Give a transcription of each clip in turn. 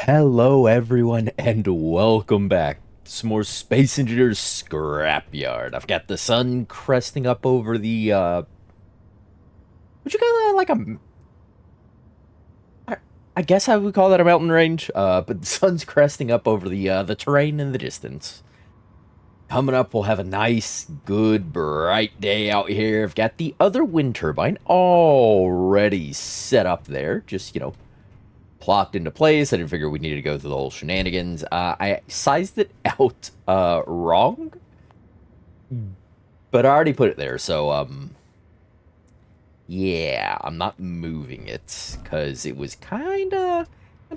Hello, everyone, and welcome back to some more Space Engineers Scrapyard. I've got the sun cresting up over the, would you call that like I guess I would call that a mountain range, but the sun's cresting up over the terrain in the distance. Coming up, we'll have a nice, good, bright day out here. I've got the other wind turbine already set up there, just, plopped into place. I didn't figure we needed to go through the whole shenanigans. I sized it out wrong, but I already put it there. So yeah, I'm not moving it because it was kind of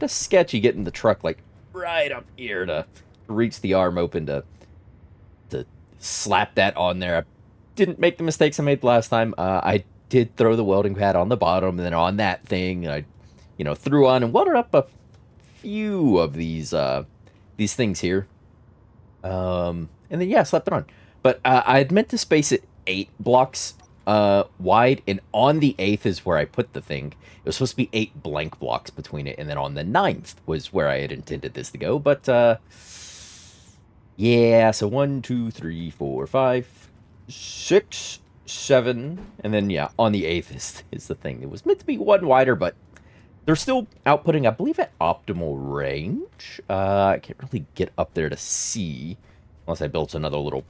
sketchy getting the truck like right up here to reach the arm open to slap that on there. I didn't make the mistakes I made last time. I did throw the welding pad on the bottom and then on that thing. I threw on and welded up a few of these things here. And then yeah, slapped it on. But I had meant to space it 8 blocks wide, and on the 8th is where I put the thing. It was supposed to be 8 blank blocks between it, and then on the 9th was where I had intended this to go. But yeah, so 1, 2, 3, 4, 5, 6, 7, and then yeah, on the 8th is the thing. It was meant to be one wider, but they're still outputting, I believe, at optimal range. I can't really get up there to see, unless I built another little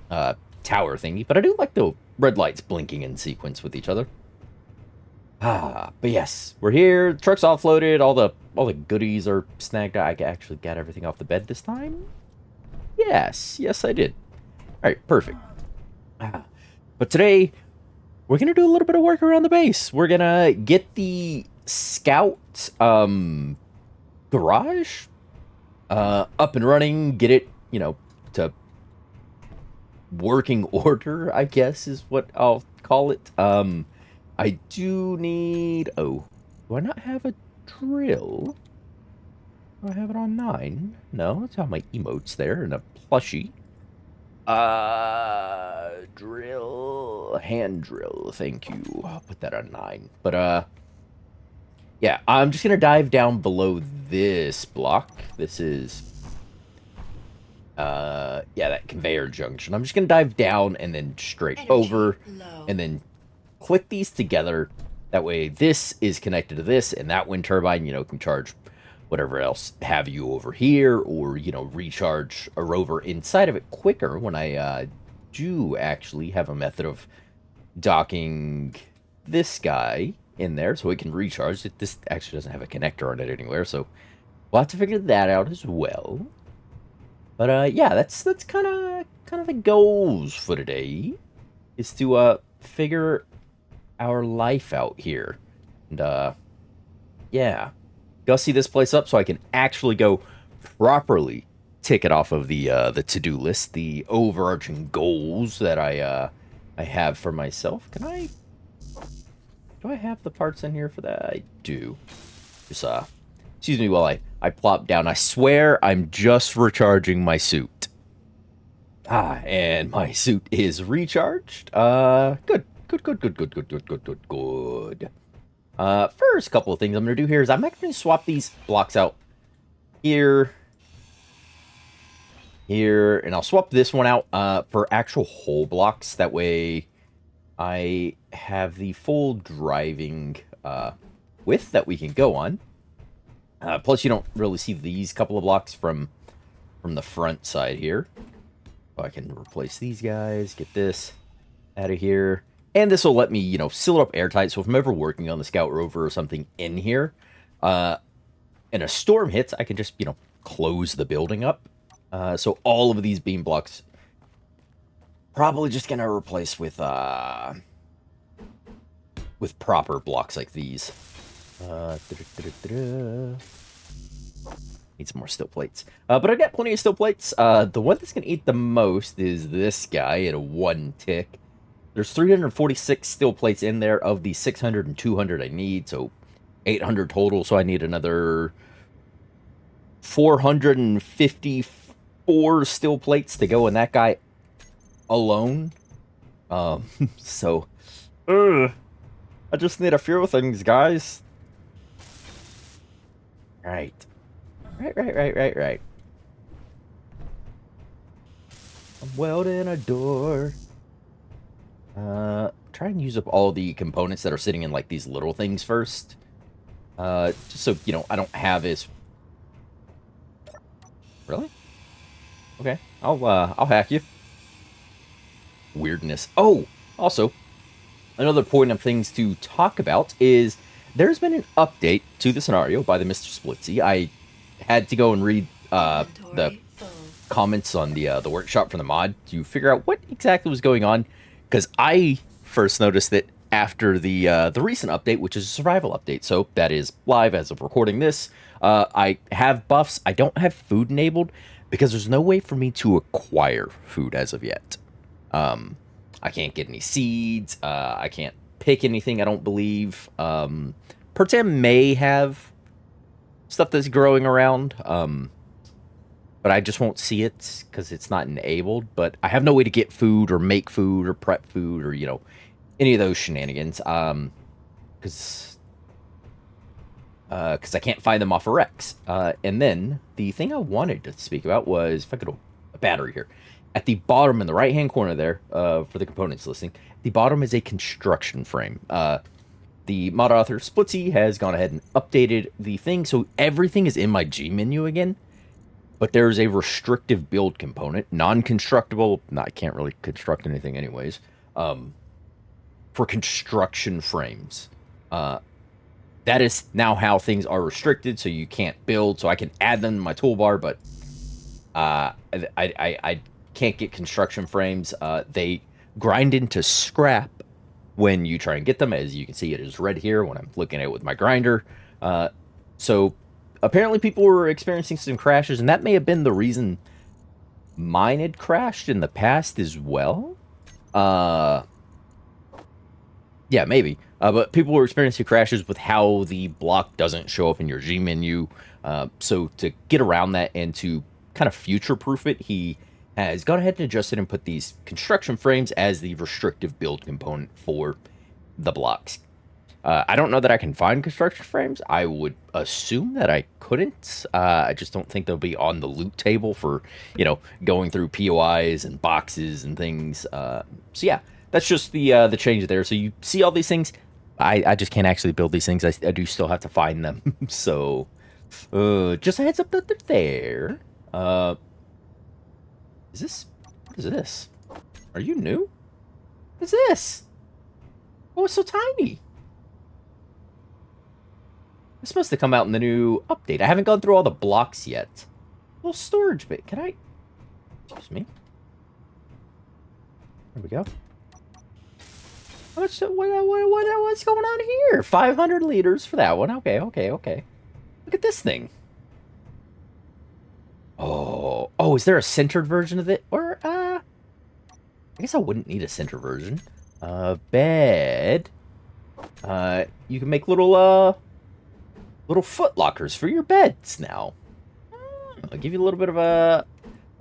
tower thingy. But I do like the red lights blinking in sequence with each other. But yes, we're here. The truck's offloaded. All the goodies are snagged. I actually got everything off the bed this time. Yes, I did. All right, perfect. But today we're gonna do a little bit of work around the base. We're gonna get the scout garage up and running, get it, to working order, I guess is what I'll call it. I do need, do I not have a drill? Do I have it on 9? No, that's how my emotes there, and a plushie. Drill, hand drill, thank you. I'll put that on 9. But yeah, I'm just gonna dive down below this block. This is yeah, that conveyor junction. I'm just gonna dive down and then straight over and then click these together. That way this is connected to this, and that wind turbine, can charge whatever else have you over here, or recharge a rover inside of it quicker when I do actually have a method of docking this guy in there so it can recharge. This actually doesn't have a connector on it anywhere, so we'll have to figure that out as well. But yeah, that's kind of the goals for today, is to figure our life out here. And yeah, gussy this place up so I can actually go properly tick it off of the to-do list, the overarching goals that I have for myself. Do I have the parts in here for that? I do. Just excuse me while I plop down. I swear I'm just recharging my suit. And my suit is recharged. Good. First couple of things I'm gonna do here is I'm actually gonna swap these blocks out here, and I'll swap this one out for actual whole blocks. That way I have the full driving width that we can go on. Plus, you don't really see these couple of blocks from the front side here. So I can replace these guys, get this out of here. And this will let me, seal it up airtight. So if I'm ever working on the Scout Rover or something in here, and a storm hits, I can just, close the building up. So all of these beam blocks probably just gonna replace with proper blocks like these. Need some more steel plates. But I got plenty of steel plates. The one that's gonna eat the most is this guy at a 1 tick. There's 346 steel plates in there of the 600 and 200 I need, so 800 total. So I need another 454 steel plates to go in that guy alone. So I just need a few things, guys. All right. Right. I'm welding a door. Try and use up all the components that are sitting in, like, these little things first. Just so, you know, I don't have as... Really? Okay. I'll hack you. Weirdness. Oh! Also, another point of things to talk about is there's been an update to the scenario by the Mr. Splitsy. I had to go and read the comments on the workshop for the mod to figure out what exactly was going on, because I first noticed that after the recent update, which is a survival update, so that is live as of recording this. I have buffs. I don't have food enabled because there's no way for me to acquire food as of yet. I can't get any seeds. I can't pick anything, I don't believe. Pertem may have stuff that's growing around, but I just won't see it because it's not enabled. But I have no way to get food or make food or prep food or, you know, any of those shenanigans. Because I can't find them off of Rex. And then the thing I wanted to speak about was, if I could, a battery here. At the bottom in the right-hand corner there, for the components listing, the bottom is a construction frame. The mod author, Splitsy, has gone ahead and updated the thing, so everything is in my G menu again. But there's a restrictive build component, non-constructible, I can't really construct anything anyways, for construction frames. That is now how things are restricted, so you can't build, so I can add them to my toolbar, but I can't get construction frames. They grind into scrap when you try and get them. As you can see, it is red here when I'm looking at it with my grinder. So apparently people were experiencing some crashes, and that may have been the reason mine had crashed in the past as well. Yeah, maybe. But people were experiencing crashes with how the block doesn't show up in your G menu. So to get around that and to kind of future-proof it, he has gone ahead and adjusted and put these construction frames as the restrictive build component for the blocks. I don't know that I can find construction frames. I would assume that I couldn't. I just don't think they'll be on the loot table for, you know, going through POIs and boxes and things. So yeah, that's just the change there. So you see all these things. I just can't actually build these things. I do still have to find them. So just a heads up that they're there. What is this? Are you new? What's this? Oh, it's so tiny. It's supposed to come out in the new update. I haven't gone through all the blocks yet. Little storage bit. Can I? Excuse me. There we go. How much? What's going on here? 500 liters for that one. Okay. Look at this thing. Oh, is there a centered version of it? Or, I guess I wouldn't need a center version. Bed. You can make little foot lockers for your beds now. I'll give you a little bit of a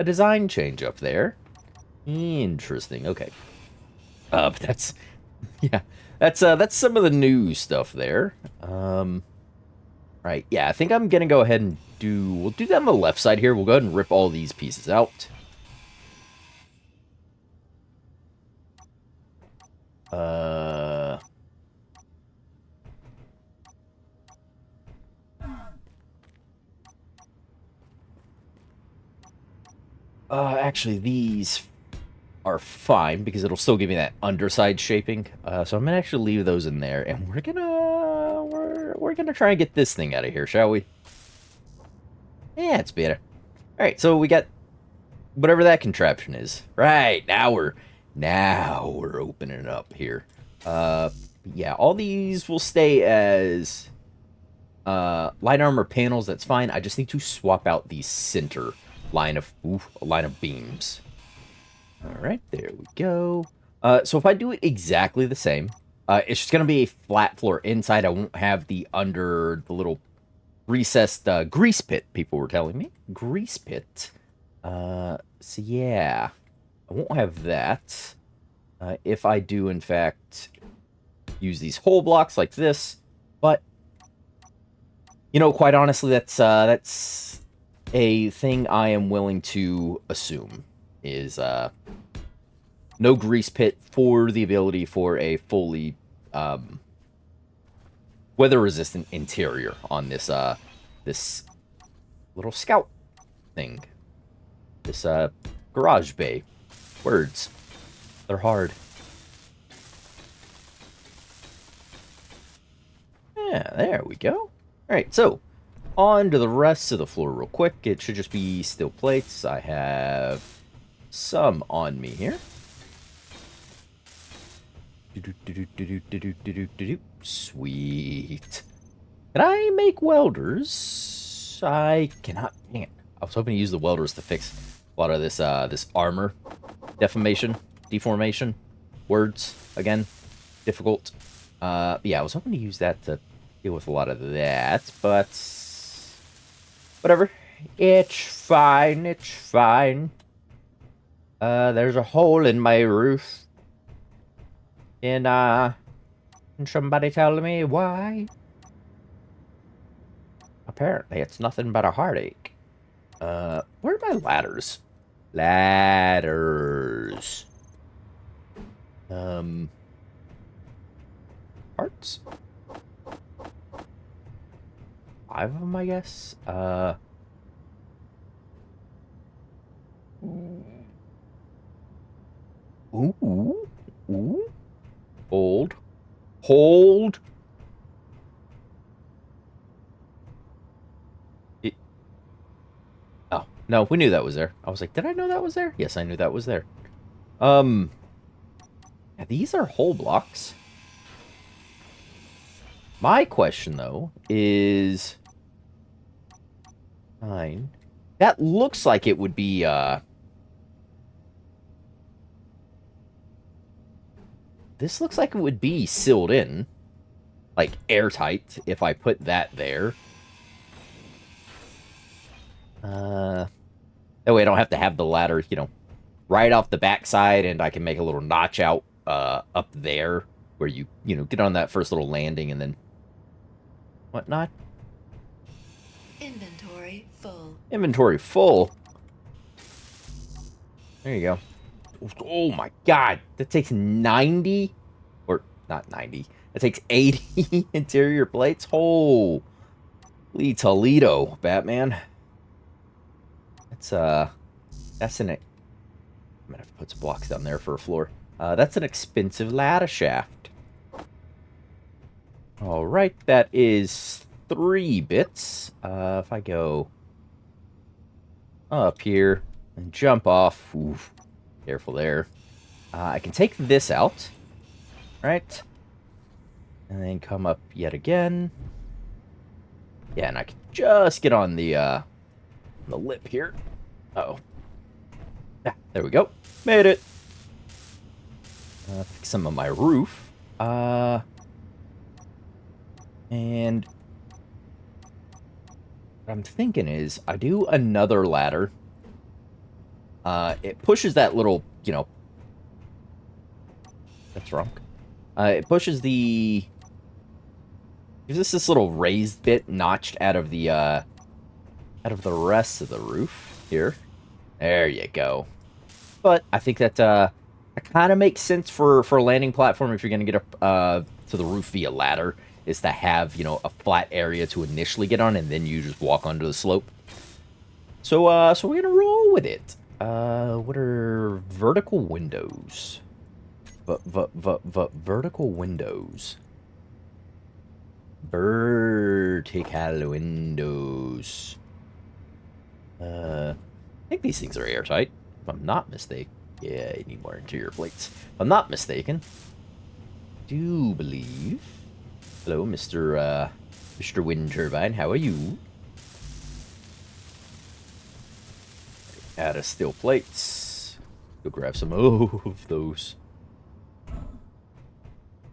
design change up there. Interesting, okay. But that's, yeah, that's some of the new stuff there. Right, yeah, I think I'm gonna go ahead and we'll do that on the left side here. We'll go ahead and rip all these pieces out. Actually, these are fine because it'll still give me that underside shaping. So I'm gonna actually leave those in there, and we're gonna try and get this thing out of here, shall we? Yeah, it's better. All right, so we got whatever that contraption is. Right, now we're opening it up here. Yeah, all these will stay as light armor panels. That's fine. I just need to swap out the center line of beams. All right, there we go. So if I do it exactly the same, it's just gonna be a flat floor inside. I won't have the little recessed grease pit. People were telling me grease pit. So yeah, I won't have that. If I do in fact use these whole blocks like this, but you know, quite honestly, that's a thing I am willing to assume is no grease pit for the ability for a fully weather-resistant interior on this this little scout thing. This garage bay. Words. They're hard. Yeah, there we go. Alright, so on to the rest of the floor real quick. It should just be steel plates. I have some on me here. Sweet. Can I make welders? I cannot. Dang it. I was hoping to use the welders to fix a lot of this this armor deformation. Words again, difficult. Yeah, I was hoping to use that to deal with a lot of that, but whatever. It's fine. It's fine. There's a hole in my roof. And somebody tell me why? Apparently, it's nothing but a heartache. Where are my ladders? Ladders. Parts? 5 of them, I guess. Ooh. Ooh. Hold. Hold. Oh, no, we knew that was there. I was like, did I know that was there? Yes, I knew that was there. Yeah, these are hole blocks. My question, though, is... Fine. That looks like it would be, This looks like it would be sealed in. Like, airtight, if I put that there. That way I don't have to have the ladder, you know, right off the backside, and I can make a little notch out, up there, where you know, get on that first little landing, and then... whatnot. Inventory full. Inventory full? There you go. Oh my god, that takes 90, or not 90, that takes 80 interior plates. Holy Toledo, Batman. That's an, I'm gonna have to put some blocks down there for a floor. That's an expensive ladder shaft. Alright, that is 3 bits. If I go up here and jump off, oof. Careful there. I can take this out. Right? And then come up yet again. Yeah, and I can just get on the lip here. Uh-oh. Yeah, there we go. Made it. Fix some of my roof. And what I'm thinking is, I do another ladder. It pushes that little, you know... That's wrong. It pushes the... Gives us this little raised bit notched out of the rest of the roof here. There you go. But I think that, kind of makes sense for a landing platform if you're going to get up, to the roof via ladder, is to have, you know, a flat area to initially get on, and then you just walk onto the slope. So we're going to roll with it. What are vertical windows? Vertical windows. Vertical windows. I think these things are airtight, if I'm not mistaken. Yeah, I need more interior plates. If I'm not mistaken. Do believe. Hello, Mr. Wind Turbine. How are you? Add a steel plates. Go grab some of those.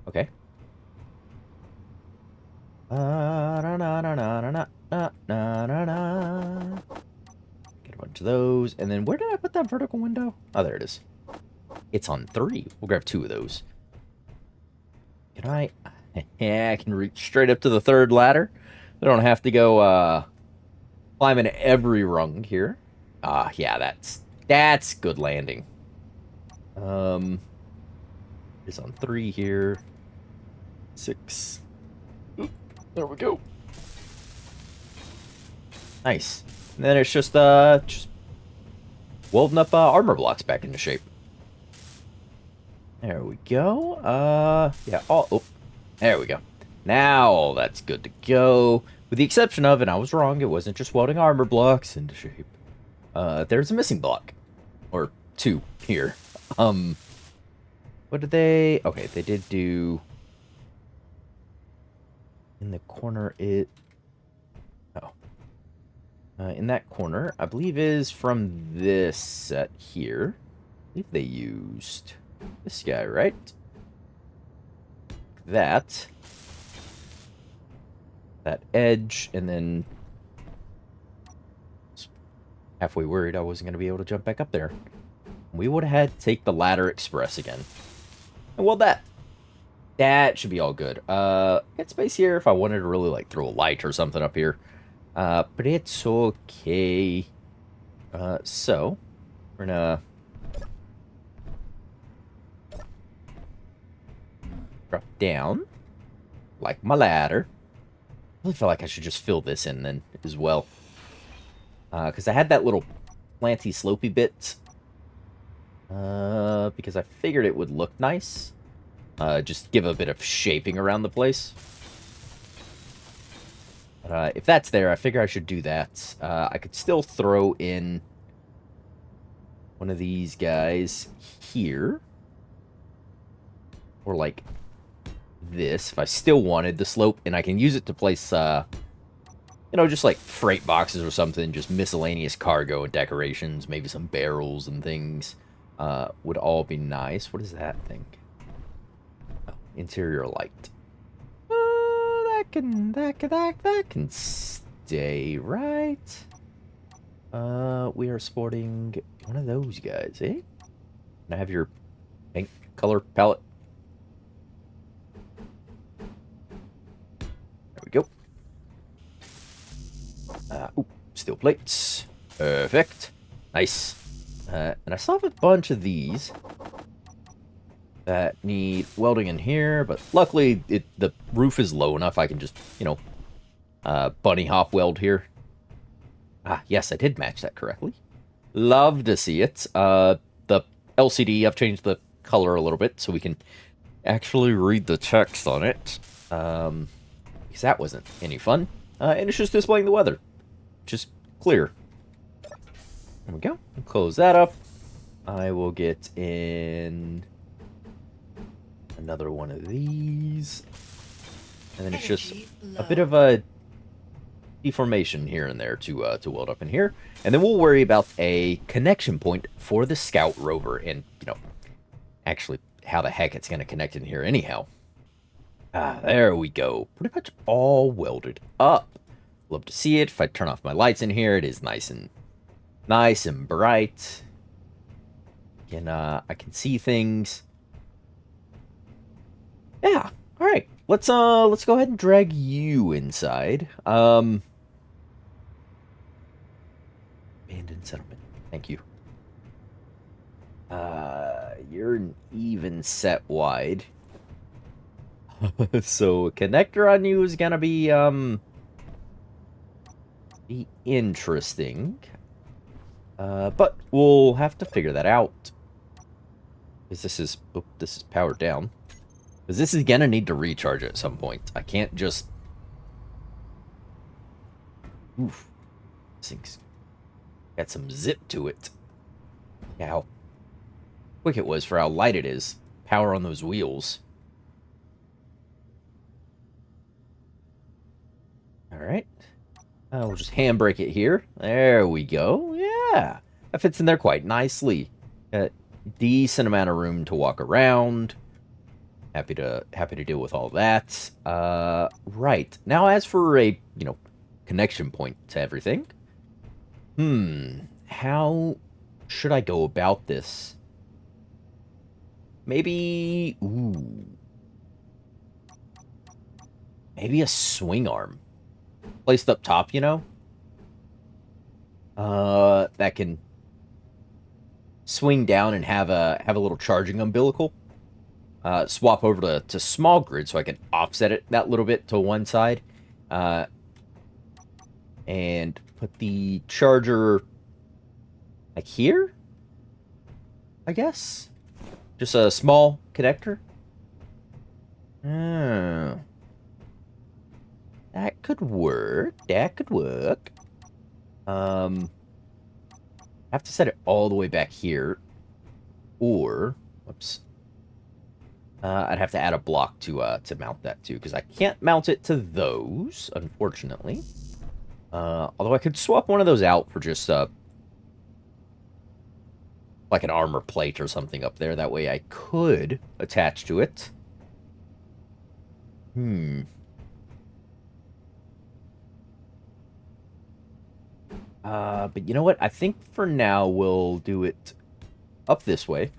Okay. Get a bunch of those. And then where did I put that vertical window? Oh, there it is. It's on 3. We'll grab 2 of those. Can I? Yeah, I can reach straight up to the 3rd ladder. I don't have to go, Climbing every rung here. Yeah, that's good landing. It's on 3 here. 6. Oop, there we go. Nice. And then it's just welding up armor blocks back into shape. There we go. Yeah. Oh, there we go. Now that's good to go. With the exception of, and I was wrong, it wasn't just welding armor blocks into shape. There's a missing block. Or 2 here. What did they... Okay, they did do... In the corner, it... Oh. In that corner, I believe is from this set here. I believe they used this guy, right? That edge, and then halfway worried I wasn't going to be able to jump back up there. We would have had to take the ladder express again. And well, that should be all good. Get space here if I wanted to really like throw a light or something up here. But it's okay. So we're gonna drop down like my ladder. I really feel like I should just fill this in then as well. Because I had that little planty slopey bit. Because I figured it would look nice. Just give a bit of shaping around the place. But if that's there, I figure I should do that. I could still throw in one of these guys here. Or like this, if I still wanted the slope, and I can use it to place, you know, just like freight boxes or something, just miscellaneous cargo and decorations, maybe some barrels and things, would all be nice. What is that thing? Oh, interior light. That can stay, right? We are sporting one of those guys, eh? Can I have your pink color palette? There we go. Ooh, steel plates. Perfect. Nice. And I still have a bunch of these that need welding in here, but luckily the roof is low enough I can just, you know, bunny hop weld here. Yes, I did match that correctly. Love to see it. The LCD, I've changed the color a little bit so we can actually read the text on it. Because that wasn't any fun. And it's just displaying the weather. Just clear. There we go. Close that up. I will get in another one of these. And then it's just a bit of a deformation here and there to weld up in here. And then we'll worry about a connection point for the scout rover. And, you know, actually how the heck it's going to connect in here anyhow. There we go. Pretty much all welded up. Love to see it. If I turn off my lights in here, it is nice and bright. And I can see things. Yeah. All right. Let's go ahead and drag you inside. Abandoned settlement. Thank you. You're an even set wide. So a connector on you is gonna be interesting. But we'll have to figure that out. Because this is powered down. Because this is gonna need to recharge at some point. I can't just... Oof. This thing's got some zip to it. Yeah, how quick it was for how light it is. Power on those wheels. Alright. We'll just handbrake it here. There we go. Yeah. That fits in there quite nicely. Decent amount of room to walk around. Happy to deal with all that. Right. Now as for a, you know, connection point to everything. How should I go about this? Maybe... Ooh. Maybe a swing arm. Placed up top, you know? that can swing down and have a little charging umbilical. Swap over to small grid so I can offset it that little bit to one side. And put the charger like here, I guess. Just a small connector. Oh. That could work. That could work. I have to set it all the way back here. Or, whoops. I'd have to add a block to mount that too, because I can't mount it to those, unfortunately. Although I could swap one of those out for just like an armor plate or something up there. That way I could attach to it. But you know what? I think for now we'll do it up this way.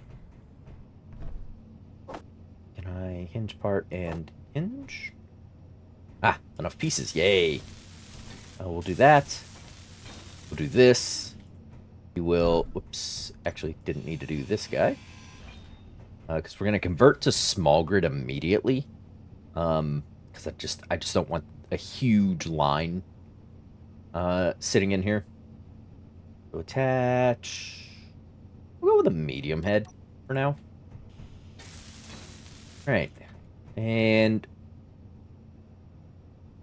Can I hinge part and hinge? Ah, enough pieces. Yay. We'll do that. We'll do this. We will... Whoops. Actually, didn't need to do this guy. Because we're going to convert to small grid immediately. Because I just don't want a huge line sitting in here. So attach... We'll go with a medium head for now. Alright. And...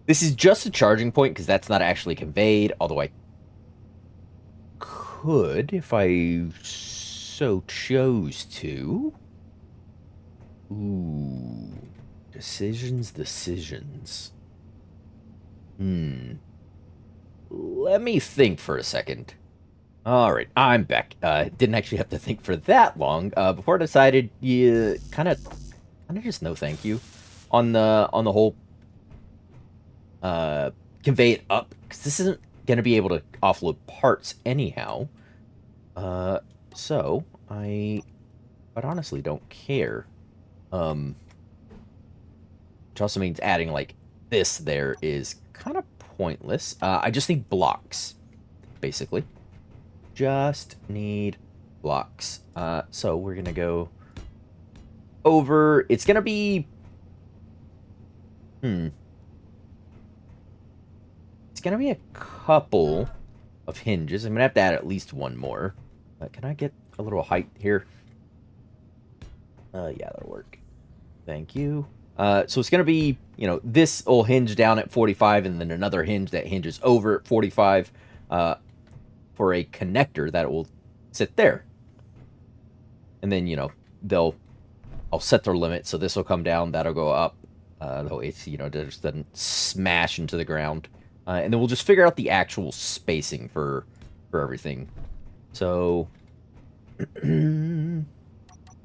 This is just a charging point, because that's not actually conveyed, although I could, if I so chose to. Ooh. Decisions. Let me think for a second. Alright, I'm back. Didn't actually have to think for that long. Before I decided, yeah, kind of just no thank you on the whole convey it up, because this isn't going to be able to offload parts anyhow. So I quite honestly don't care. Which also means adding like this there is kind of pointless. I just need blocks, basically. Just need blocks. So we're gonna go over. It's gonna be It's gonna be a couple of hinges. I'm gonna have to add at least one more. Can I get a little height here? Yeah, that'll work. Thank you. So it's gonna be, you know, this will hinge down at 45, and then another hinge that hinges over at 45 for a connector that will sit there. And then, you know, I'll set their limit, so this will come down, that'll go up. Though it's, you know, just doesn't smash into the ground. And then we'll just figure out the actual spacing for everything. So, in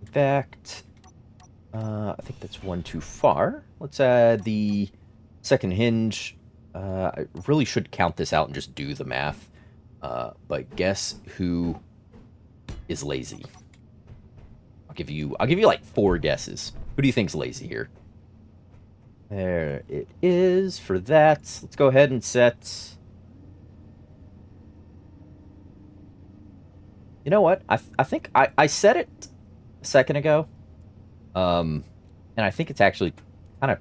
fact, I think that's one too far. Let's add the second hinge. I really should count this out and just do the math. But guess who is lazy? I'll give you like 4 guesses. Who do you think's lazy here? There it is for that. Let's go ahead and set... You know what? I think I said it a second ago. And I think it's actually kind of...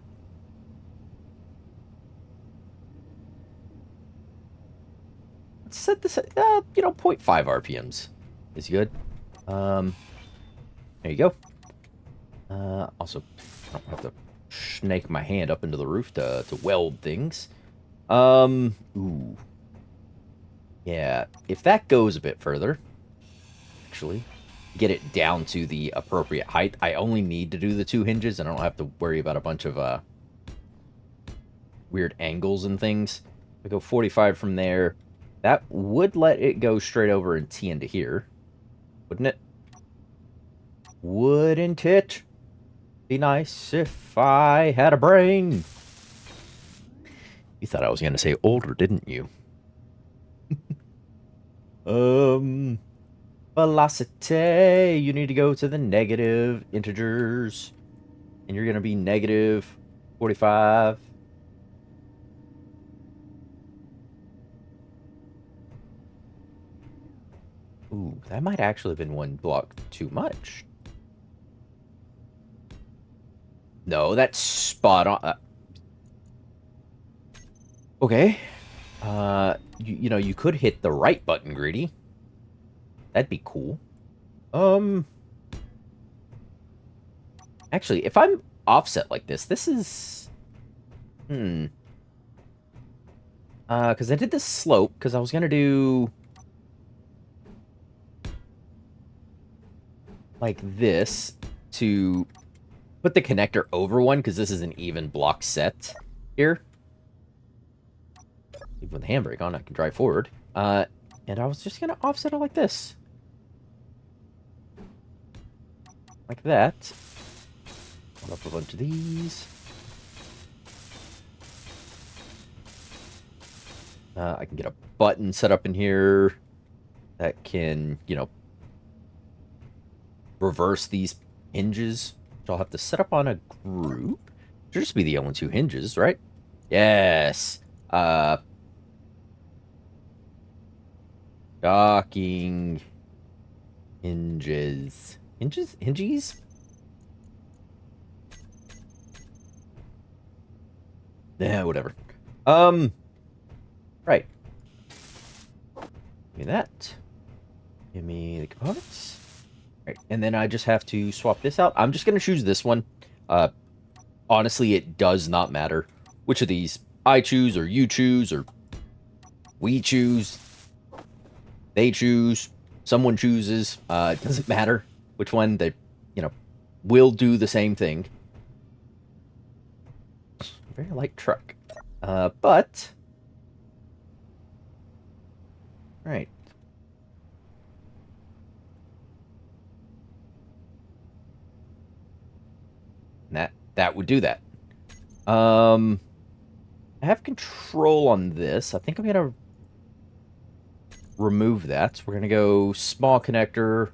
Let's set this at, you know, 0.5 RPMs is good. There you go. Also, I don't have to snake my hand up into the roof to weld things. Ooh. Yeah, if that goes a bit further, actually, get it down to the appropriate height, I only need to do the 2 hinges, and I don't have to worry about a bunch of weird angles and things. I go 45 from there. That would let it go straight over and tee into here. Wouldn't it? Wouldn't it be nice if I had a brain? You thought I was going to say older, didn't you? Velocity. You need to go to the negative integers. And you're going to be negative 45. Ooh, that might actually have been one block too much. No, that's spot on. Okay. You know, you could hit the right button, Greedy. That'd be cool. Actually, if I'm offset like this is... because I did this slope, because I was gonna do... like this, to put the connector over one, because this is an even block set here. Even with the handbrake on, I can drive forward. And I was just gonna offset it like this. Like that. Put up a bunch of these. I can get a button set up in here that can, you know, reverse these hinges. Which I'll have to set up on a group. Should just be the only two hinges, right? Yes. Docking hinges. Hinges? Yeah, whatever. Right. Give me that. Give me the components. Right, and then I just have to swap this out. I'm just gonna choose this one. Honestly, it does not matter which of these I choose, or you choose, or we choose. They choose. Someone chooses. It doesn't matter which one. They, you know, will do the same thing. Very light truck. But... right. That would do that. I have control on this. I think I'm gonna remove that. We're gonna go small connector,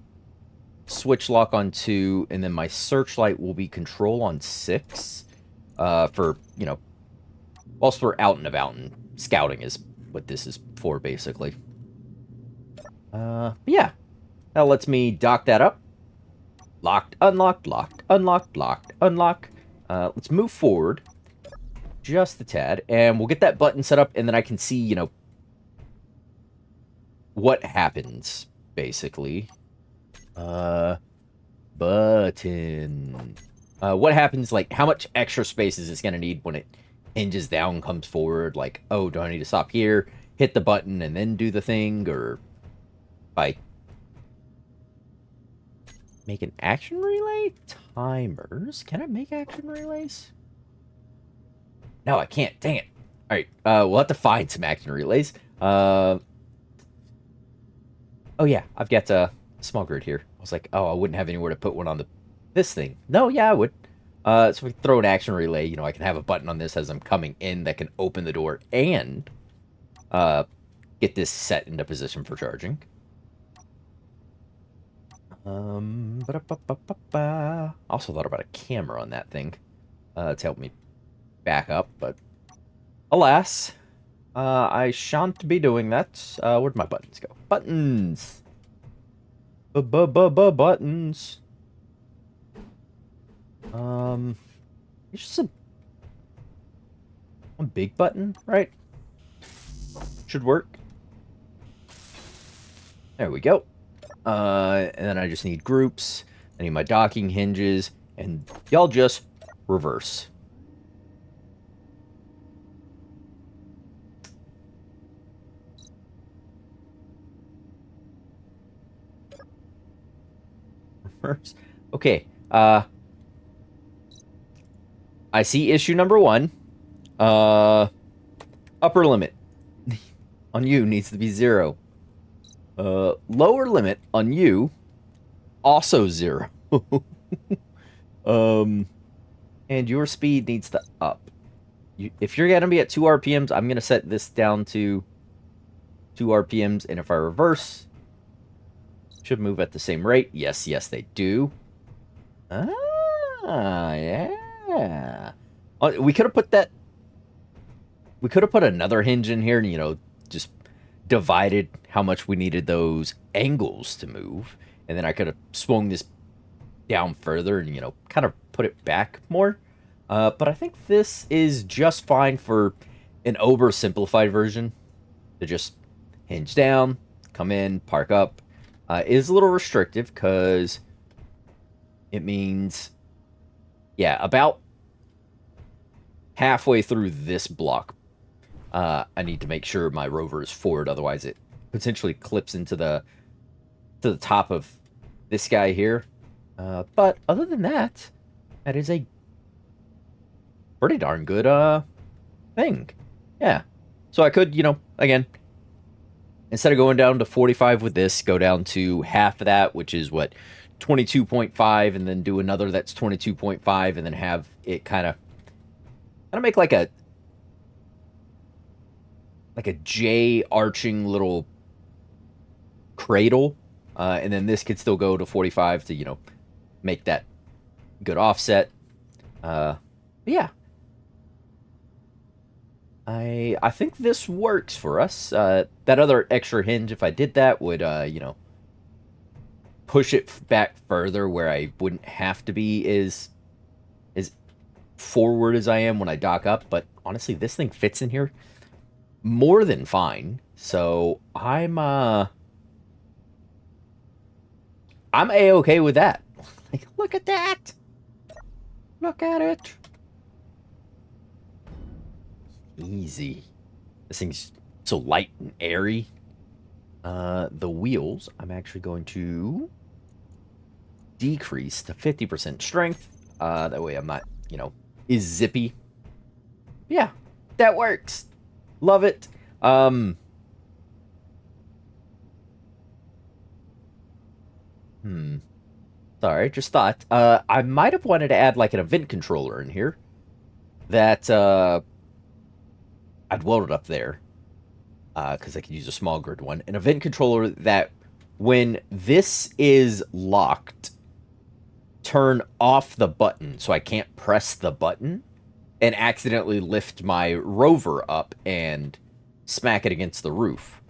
switch lock on 2, and then my searchlight will be control on 6. For, you know, whilst we're out and about, and scouting is what this is for, basically. Yeah. That lets me dock that up. Locked, unlocked, locked, unlocked, locked, unlock. Let's move forward just a tad, and we'll get that button set up, and then I can see, you know, what happens, basically. Button. What happens, like, how much extra space is this going to need when it hinges down, comes forward? Like, oh, do I need to stop here, hit the button, and then do the thing? Or by... make an action relay? Timers? Can I make action relays? No, I can't. Dang it. Alright, we'll have to find some action relays. Oh yeah, I've got a small grid here. I was like, oh, I wouldn't have anywhere to put one on this thing. No, yeah, I would. So we throw an action relay. You know, I can have a button on this as I'm coming in that can open the door and get this set into position for charging. Also thought about a camera on that thing to help me back up, but alas, I shan't be doing that. Where'd my buttons go? Buttons! Buttons! It's just one big button, right? Should work. There we go. And then I just need groups. I need my docking hinges, and y'all just reverse. Reverse. Okay. I see issue number 1. Upper limit on you needs to be 0. Lower limit on you, also 0. And your speed needs to up. If you're gonna be at 2 RPMs, I'm gonna set this down to 2 RPMs, and if I reverse, should move at the same rate. Yes, yes, they do. Ah, yeah. We could have put that... we could have put another hinge in here and, you know, just divided how much we needed those angles to move, and then I could have swung this down further and, you know, kind of put it back more. But I think this is just fine for an oversimplified version to just hinge down, come in, park up. Is a little restrictive because it means, yeah, about halfway through this block, I need to make sure my rover is forward, otherwise it potentially clips into the top of this guy here. But other than that, that is a pretty darn good thing. Yeah. So I could, you know, again, instead of going down to 45 with this, go down to half of that, which is what, 22.5, and then do another that's 22.5, and then have it kind of make like a J arching little cradle, and then this could still go to 45 to, you know, make that good offset. Yeah. I think this works for us. That other extra hinge, if I did that, would, you know, push it back further where I wouldn't have to be as forward as I am when I dock up. But honestly, this thing fits in here more than fine. So I'm A-okay with that. Like, look at that. Look at it. Easy. This thing's so light and airy. The wheels, I'm actually going to decrease to 50% strength. That way I'm not, you know, is zippy. Yeah, that works. Love it. Sorry, just thought. I might have wanted to add like an event controller in here. That, I'd weld it up there. Because I could use a small grid one. An event controller that when this is locked, turn off the button so I can't press the button and accidentally lift my rover up and smack it against the roof.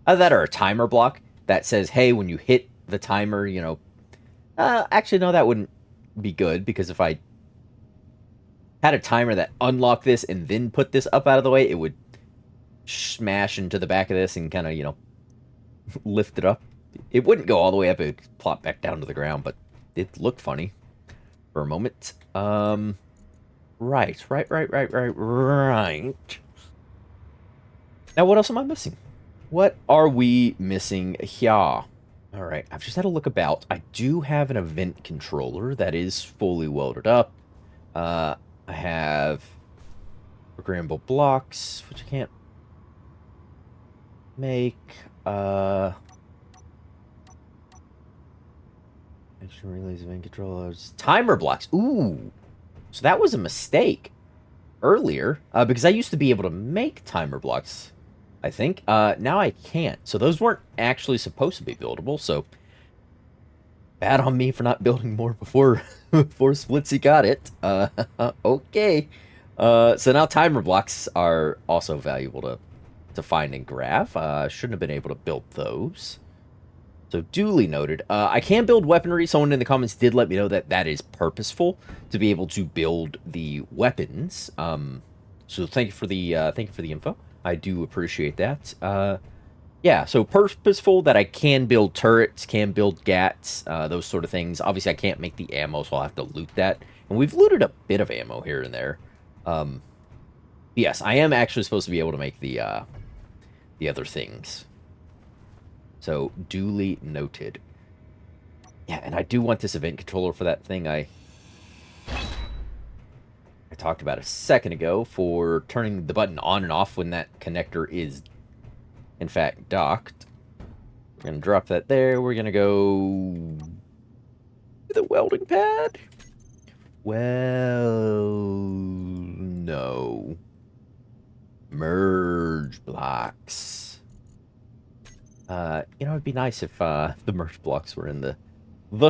Either that or a timer block that says, hey, when you hit the timer, you know... actually, no, that wouldn't be good, because if I had a timer that unlocked this and then put this up out of the way, it would smash into the back of this and kind of, you know, lift it up. It wouldn't go all the way up, it would plop back down to the ground, but it looked funny for a moment. Right. Now, what else am I missing? What are we missing here? Alright, I've just had a look about. I do have an event controller that is fully welded up. I have programmable blocks, which I can't make. Action relays, event controllers. Timer blocks. Ooh. So that was a mistake earlier, because I used to be able to make timer blocks, I think. Now I can't. So those weren't actually supposed to be buildable, so bad on me for not building more before Splitsy got it. Okay. So now timer blocks are also valuable to find and grab. Shouldn't have been able to build those. So duly noted. I can build weaponry. Someone in the comments did let me know that that is purposeful to be able to build the weapons. So thank you for the info. I do appreciate that. Yeah, so purposeful that I can build turrets, can build gats, those sort of things. Obviously, I can't make the ammo, so I'll have to loot that. And we've looted a bit of ammo here and there. Yes, I am actually supposed to be able to make the other things. So, duly noted. Yeah, and I do want this event controller for that thing I talked about a second ago, for turning the button on and off when that connector is, in fact, docked. We're going to drop that there. We're going to go to the welding pad. Well, no. Merge blocks. You know, it'd be nice if the merge blocks were in the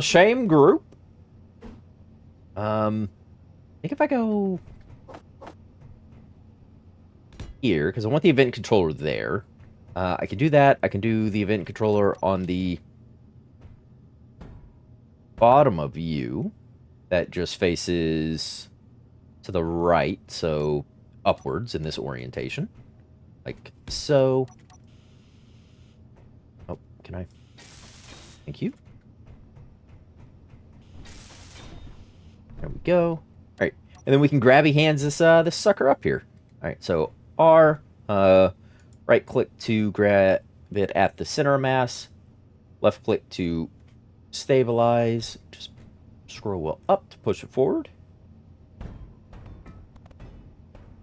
same group. I think if I go here, because I want the event controller there. I can do that. I can do the event controller on the bottom of you. That just faces to the right, so upwards in this orientation. Like so. Oh, can I? Thank you. There we go. All right, and then we can grabby hands this sucker up here. All right, so R, right click to grab it at the center of mass, left click to stabilize. Just scroll wheel up to push it forward.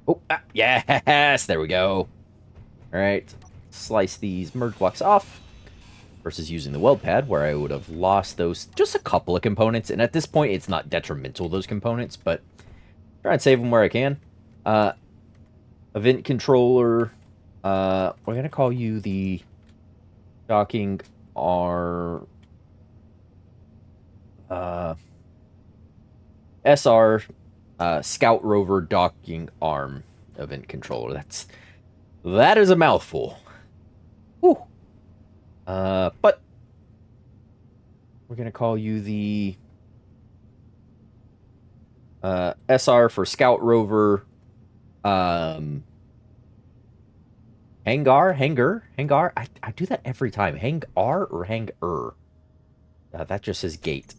Oh, yes, there we go. All right, slice these merge blocks off versus using the weld pad where I would have lost those, just a couple of components. And at this point, it's not detrimental, those components, but try and save them where I can. Event controller, we're going to call you the docking arm, SR, Scout Rover docking arm event controller. That is a mouthful. Whew. But we're gonna call you the SR for Scout Rover. Hangar. I do that every time. Hangar or hanger? That just says gate.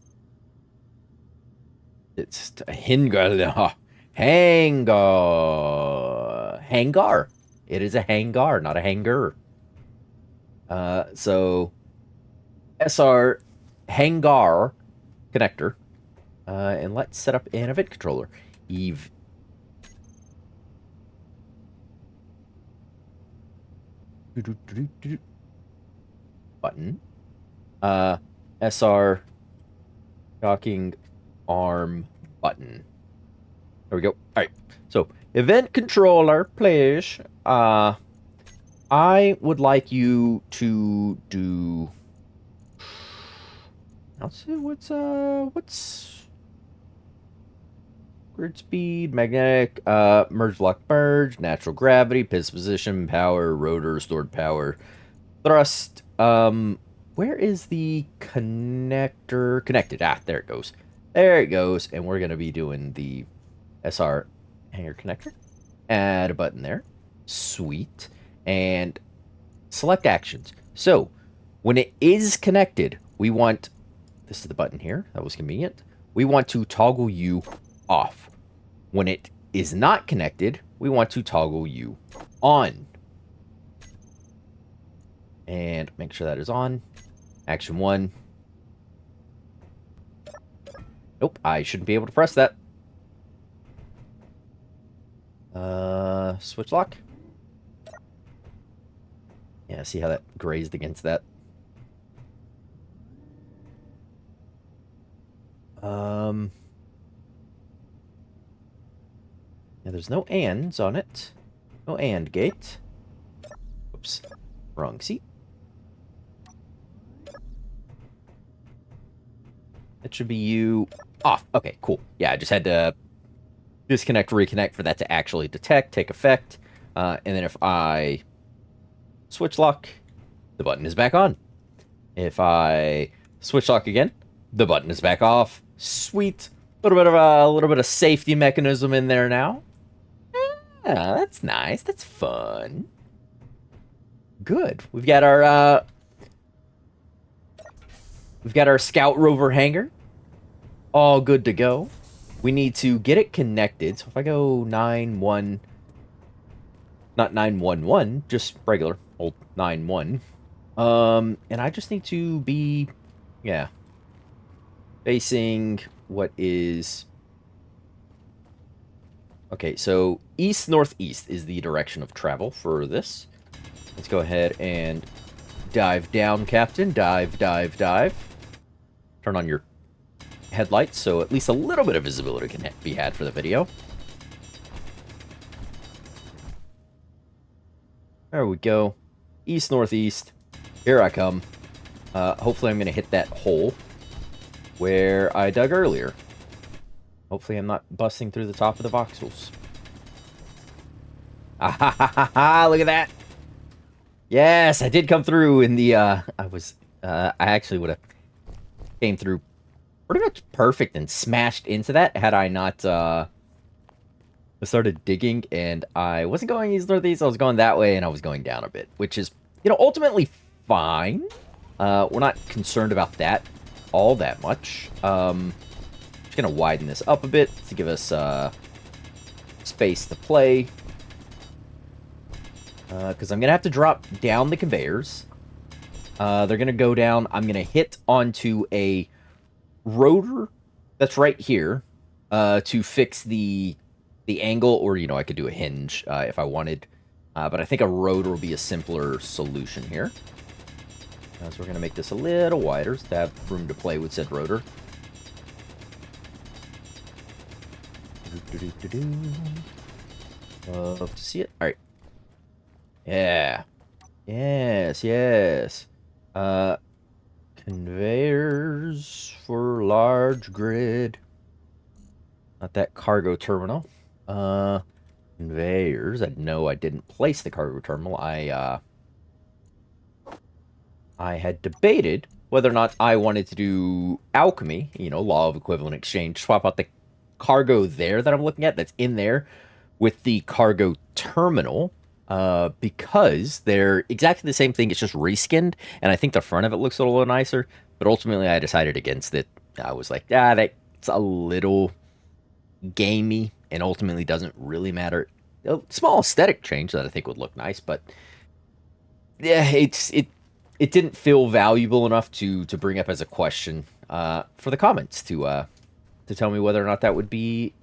It's hangar. Hangar. It is a hangar, not a hanger. So SR hangar connector. And let's set up an event controller. Eve. Button. SR docking arm button. There we go. All right. So event controller, please. I would like you to do. Let's see what's grid speed, magnetic, merge block merge, natural gravity, piston position, power, rotor, stored power, thrust. Where is the connector? Connected. There it goes. There it goes. And we're gonna be doing the SR hanger connector. Add a button there. Sweet. And select actions. So when it is connected, we want, this is the button here. That was convenient. We want to toggle you off. When it is not connected, we want to toggle you on. And make sure that is on. Action 1. Nope, I shouldn't be able to press that. Switch lock. Yeah, see how that grazed against that? Yeah, there's no ands on it. No and gate. Oops. Wrong seat. That should be you off. Okay, cool. Yeah, I just had to disconnect, reconnect for that to actually detect, take effect. And then if I switch lock, the button is back on. If I switch lock again, the button is back off. Sweet. A little bit of safety mechanism in there now. Yeah, that's nice. That's fun. Good. We've got our Scout Rover hangar. All good to go. We need to get it connected. So if I go 9-1, not 911, just regular old 9-1. And I just need to be, yeah, facing what is, okay, so east northeast is the direction of travel for this. Let's go ahead and dive down, Captain. Dive, dive, dive. Turn on your headlights so at least a little bit of visibility can be had for the video. There we go. East, northeast. Here I come. Hopefully I'm going to hit that hole where I dug earlier. Hopefully I'm not busting through the top of the voxels. Ah ha ha ha ha! Look at that! Yes, I did come through in the, I actually would have came through pretty much perfect and smashed into that had I not, started digging, and I wasn't going east northeast, I was going that way, and I was going down a bit, which is, ultimately fine. We're not concerned about that all that much. Just gonna widen this up a bit to give us, space to play. Because I'm gonna have to drop down the conveyors. They're gonna go down. I'm gonna hit onto a rotor that's right here to fix the angle, or I could do a hinge if I wanted. But I think a rotor will be a simpler solution here. So we're gonna make this a little wider to have room to play with said rotor. Love to see it. All right. Yeah. Yes, yes. Conveyors for large grid. Not that cargo terminal. Conveyors. I know I didn't place the cargo terminal. I had debated whether or not I wanted to do alchemy, law of equivalent exchange, swap out the cargo there that I'm looking at that's in there with the cargo terminal. Because they're exactly the same thing. It's just reskinned, and I think the front of it looks a little nicer. But ultimately, I decided against it. I was like, that's a little gamey, and ultimately doesn't really matter. A small aesthetic change that I think would look nice, but yeah, it didn't feel valuable enough to bring up as a question for the comments to tell me whether or not that would be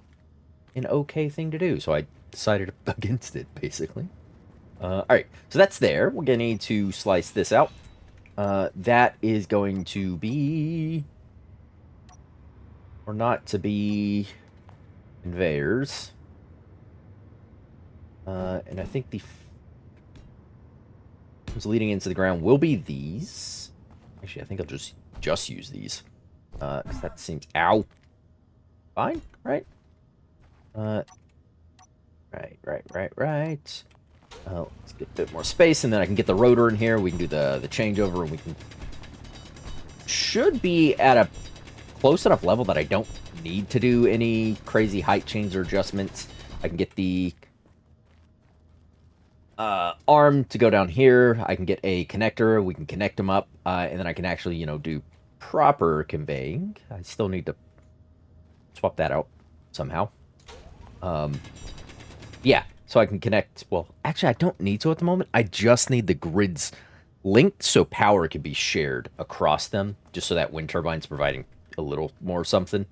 an okay thing to do. So I decided against it, basically. Alright, so that's there. We're going to need to slice this out. That is going to be... or not to be... conveyors. And I think the... what's leading into the ground will be these. Actually, I think I'll just use these. Because that seems... ow! Fine, right? Right. Let's get a bit more space, and then I can get the rotor in here. We can do the changeover, and we can... should be at a close enough level that I don't need to do any crazy height change or adjustments. I can get the arm to go down here. I can get a connector. We can connect them up, and then I can actually, do proper conveying. I still need to swap that out somehow. Yeah, so I can connect... well, actually, I don't need to at the moment. I just need the grids linked so power can be shared across them, just so that wind turbine's providing a little more something.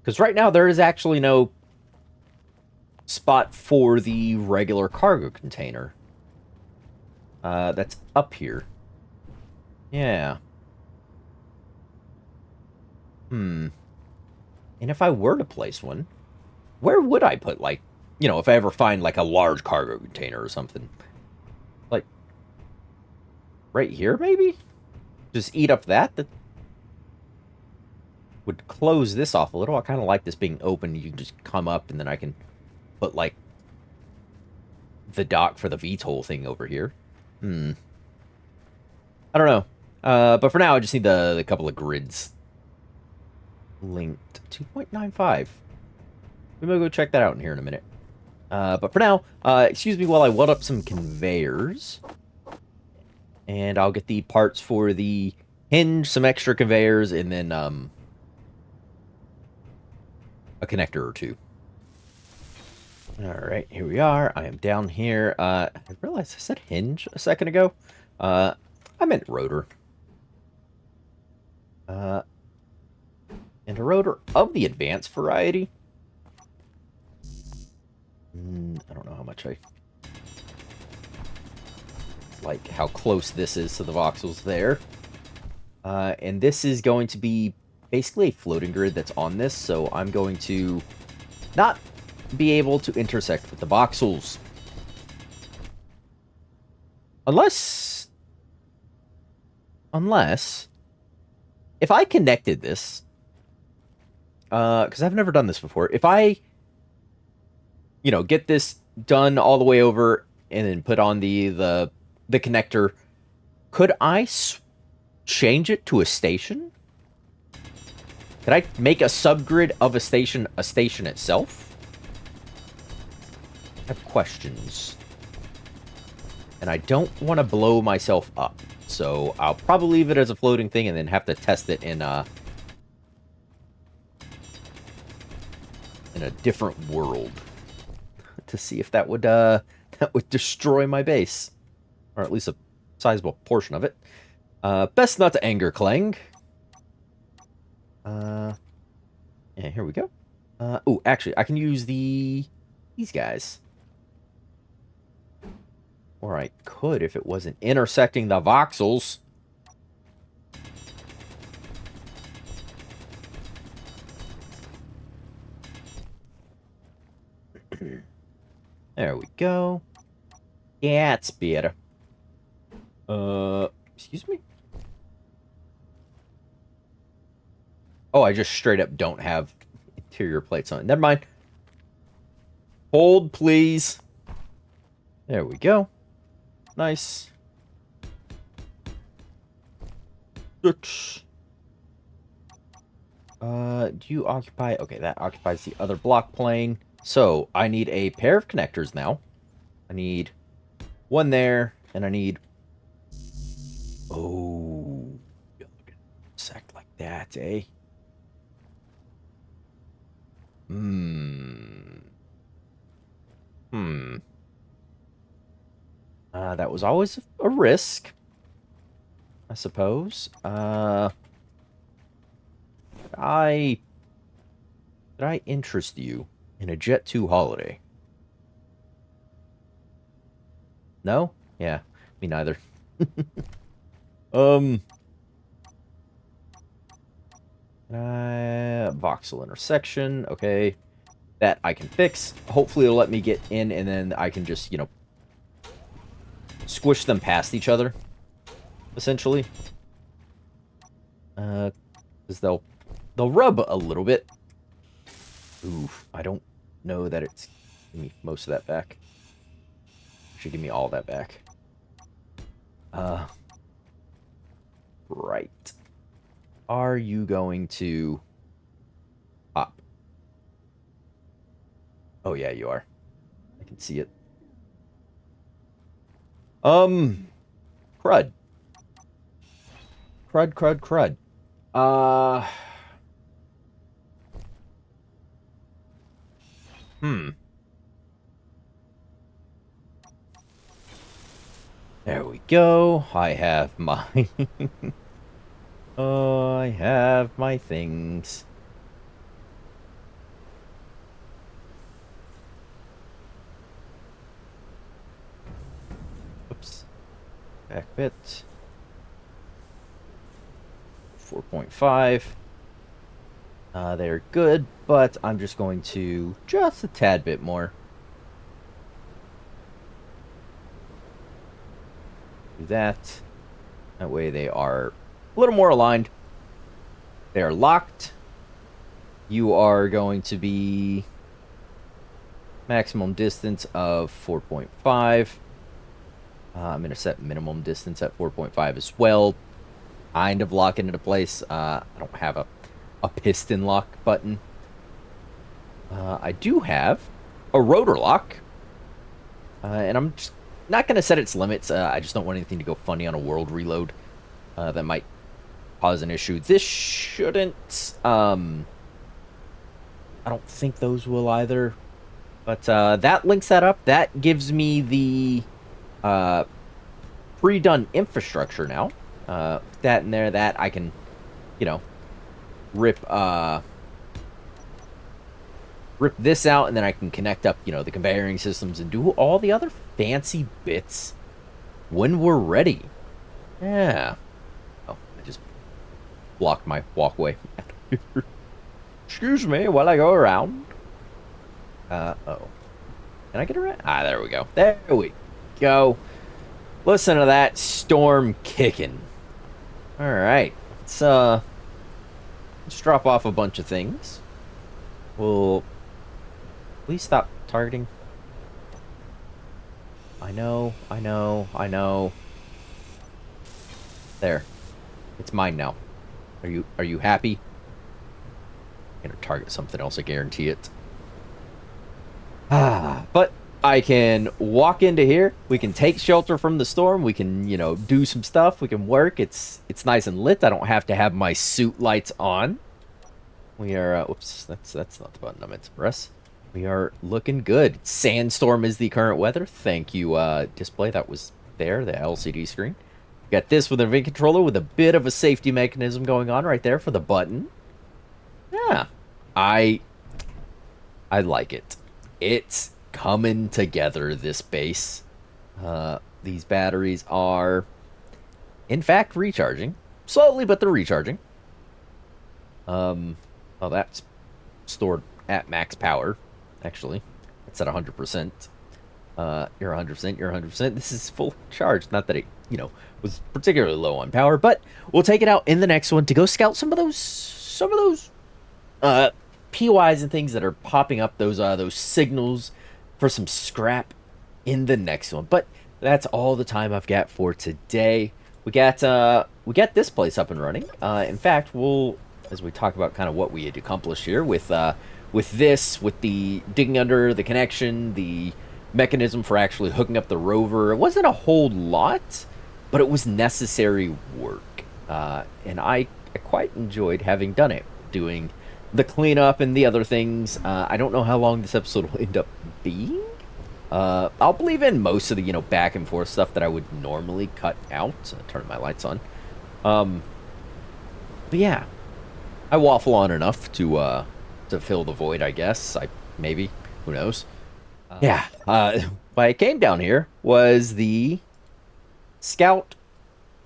Because right now, there is actually no spot for the regular cargo container. That's up here. Yeah. And if I were to place one, where would I put, like, if I ever find, like, a large cargo container or something? Like, right here, maybe? Just eat up that? That would close this off a little. I kind of like this being open. You can just come up, and then I can put, like, the dock for the VTOL thing over here. I don't know. But for now, I just need the couple of grids linked. 2.95. We might go check that out in here in a minute. But for now, excuse me while I weld up some conveyors. And I'll get the parts for the hinge, some extra conveyors, and then a connector or two. Alright, here we are. I am down here. I realized I said hinge a second ago. I meant rotor. And a rotor of the advanced variety. I don't know how much I like how close this is to the voxels there. And this is going to be basically a floating grid that's on this, so I'm going to not be able to intersect with the voxels. Unless if I connected this, because I've never done this before, if I get this done all the way over and then put on the the connector. Could I change it to a station? Could I make a subgrid of a station itself? I have questions. And I don't want to blow myself up. So I'll probably leave it as a floating thing and then have to test it in a different world to see if that would destroy my base, or at least a sizable portion of it. Best not to anger Clang. Yeah, here we go. Oh, actually, I can use these guys. Or I could if it wasn't intersecting the voxels. There we go. Yeah, it's better. Excuse me? Oh, I just straight up don't have interior plates on it. Never mind. Hold, please. There we go. Nice. 6. Do you occupy... Okay, that occupies the other block plane. So, I need a pair of connectors now. I need one there, and I need... Oh, sect like that, eh? That was always a risk, I suppose. Did I interest you in a Jet 2 holiday? No? Yeah, me neither. Voxel intersection. Okay. That I can fix. Hopefully it'll let me get in, and then I can just, you know, squish them past each other, essentially. Because they'll rub a little bit. Oof, I don't know that it's... Give me most of that back. Should give me all that back. Right. Are you going to hop? Oh yeah, you are. I can see it. Crud. Crud. There we go. I have my... Oh, I have my things. Oops. Back bit. 4.5. They're good, but I'm just going to just a tad bit more. Do that. That way they are a little more aligned. They are locked. You are going to be maximum distance of 4.5. I'm going to set minimum distance at 4.5 as well. Kind of lock it into place. I don't have a piston lock button. I do have a rotor lock. And I'm just not going to set its limits. I just don't want anything to go funny on a world reload. That might cause an issue. This shouldn't. I don't think those will either. But that links that up. That gives me the pre-done infrastructure now. That in there, that I can, you know, rip this out, and then I can connect up, you know, the conveying systems and do all the other fancy bits when we're ready. Yeah. Oh, I just blocked my walkway. Excuse me while I go around. Oh. Can I get around? Ah, there we go. There we go. Listen to that storm kicking. Alright. Let's drop off a bunch of things. We'll... Please stop targeting. I know, I know, I know. There. It's mine now. Are you happy? I'm gonna target something else, I guarantee it. But I can walk into here. We can take shelter from the storm. We can, do some stuff. We can work. It's nice and lit. I don't have to have my suit lights on. We are, whoops, that's not the button I meant to press. We are looking good. Sandstorm is the current weather. Thank you, display that was there, the LCD screen. Got this with an event controller with a bit of a safety mechanism going on right there for the button. Yeah, I like it. It's coming together, this base. These batteries are, in fact, recharging. Slowly, but they're recharging. Oh, that's stored at max power, actually. It's at 100%. You're 100%, you're 100%. This is full charge. Not that it, was particularly low on power, but we'll take it out in the next one to go scout some of those PYs and things that are popping up, those signals for some scrap in the next one. But that's all the time I've got for today. We got this place up and running. In fact, we'll, as we talk about kind of what we had accomplished here with the digging under the connection, the mechanism for actually hooking up the rover. It wasn't a whole lot, but it was necessary work, and I quite enjoyed having done it, doing the cleanup and the other things. I don't know how long this episode will end up being. I'll believe in most of the, back and forth stuff that I would normally cut out. Turn my lights on. But yeah, I waffle on enough to fill the void, I guess. Maybe, who knows? Yeah. Why I came down here was the Scout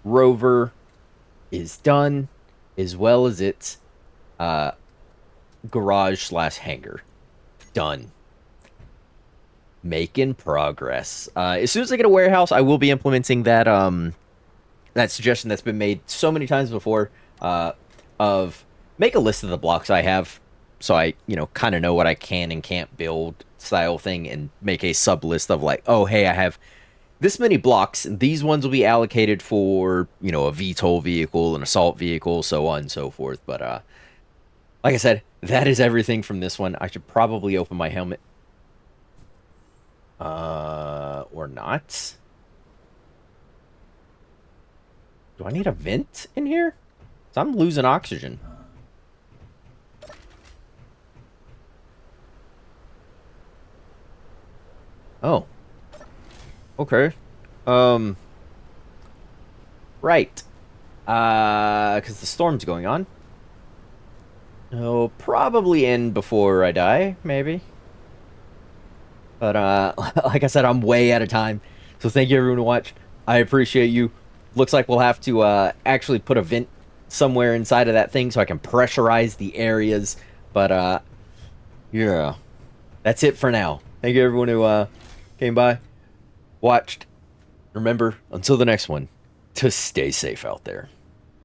rover is done, as well as its garage/hangar. Done. Making progress. As soon as I get a warehouse, I will be implementing that suggestion that's been made so many times before, of make a list of the blocks I have, so I, kind of know what I can and can't build style thing, and make a sub list of like, oh, hey, I have this many blocks, and these ones will be allocated for, a VTOL vehicle, an assault vehicle, so on and so forth. But, like I said, that is everything from this one. I should probably open my helmet. Or not. Do I need a vent in here? 'Cause I'm losing oxygen. Oh. Okay. Right. Because the storm's going on. It'll probably end before I die, maybe. But, like I said, I'm way out of time. So thank you, everyone, who watched. I appreciate you. Looks like we'll have to, actually put a vent somewhere inside of that thing so I can pressurize the areas. But, yeah. That's it for now. Thank you, everyone who, came by, watched. Remember, until the next one, to stay safe out there.